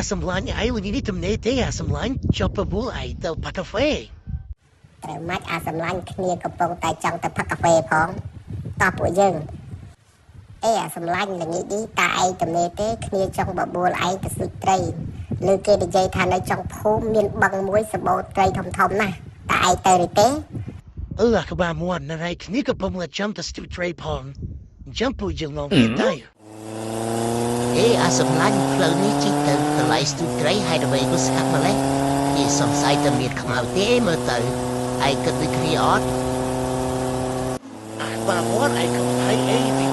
some line I would need to make some line chop a bull I the patafe. ត្រូវម៉ាច់អាសម្លាញ់គ្នាកំពុងតែចង់ទៅផឹកកាហ្វេផងតោះពួកយើងអាសម្លាញ់ល្ងាចនេះតាឯងទំនេរទេគ្នាចង់បបួលឯងទៅស៊ូត្រីលើគេនិយាយថានៅចុងភូមិមានបឹងមួយសម្បូរត្រីធំណាស់តាឯងទៅឬទេ ក្បាលមួនណៃគ្នាកំពុងតែចាំទៅស៊ូត្រីផងចាំពួកយើងងងគេទៅអាសម្លាញ់ផ្លូវនេះជិះទៅកន្លែងស៊ូត្រីហើយដើម្បីក៏ស្កាត់ម្លេះគេសង្ស័យតែមានខ្មៅទេមើលទៅឯងគិតដូចគ្នាអត់ក្បាលមួនឯងក៏ហើយពី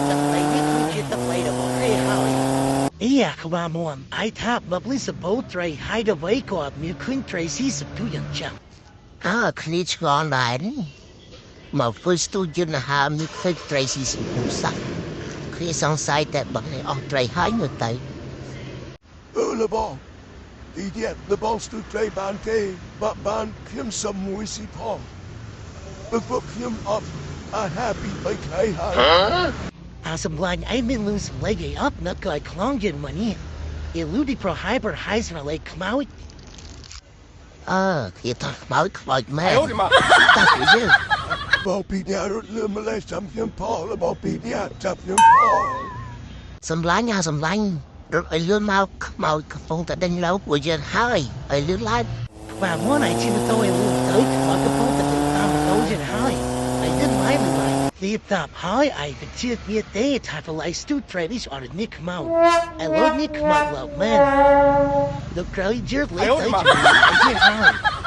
ទឹកដីនេះគឺជាទឹកដីរបស់គេហើយក្បាលមួនឯងថាបបលីសបូត្រីហើយដើម្បីក៏មានឃើញត្រីស៊ីសទុយយ៉ាងចាំគ្នាឆ្ងល់ដែរមកធ្វើស្ទូយន្តហាមានឃើញត្រីស៊ីសទុយសាក់គ្នាសង្ស័យតែបឹងនេះអស់ត្រីហើយមើលទៅលបងទីទៀតលបងស្ទូត្រីបានទេបាក់បានខ្ញុំសំមួយស៊ីផងពួកខ្ញុំអត់happy បីខែហើយសម្លាញ់ឯងមានលឺសំឡេងអត់នឹកឲ្យខ្លងជាងមកនេះលឺទីប្រហែលប្រហែលស្រាលេខ្មៅគេថាខ្មៅខ្មៅម៉ែតាពីយើងបបពីនេះរត់លឺម្លេះចាំខ្ញុំផងបបពីនេះចាប់ខ្ញុំផងសម្លាញ់សម្លាញ់រត់ឲ្យលឿនមកខ្មៅកំពុងតែដេញលោពួកយើងហើយឲ្យលឿនឡើងបាទមកណៃជិះម៉ូតូឲ្យលឿនទៅខ្មៅកំពុងតែតាមម៉ូតូយើងហើយឯងមិនមកទីតាប់ហើយឯងទៅជិះទៀតទេថាទៅឡៃស្ទូត្រីនេះអត់នេះខ្មៅឥឡូវនេះខ្មៅលោកមែនលោកក្រោយជិះលេទៅជិះហើយ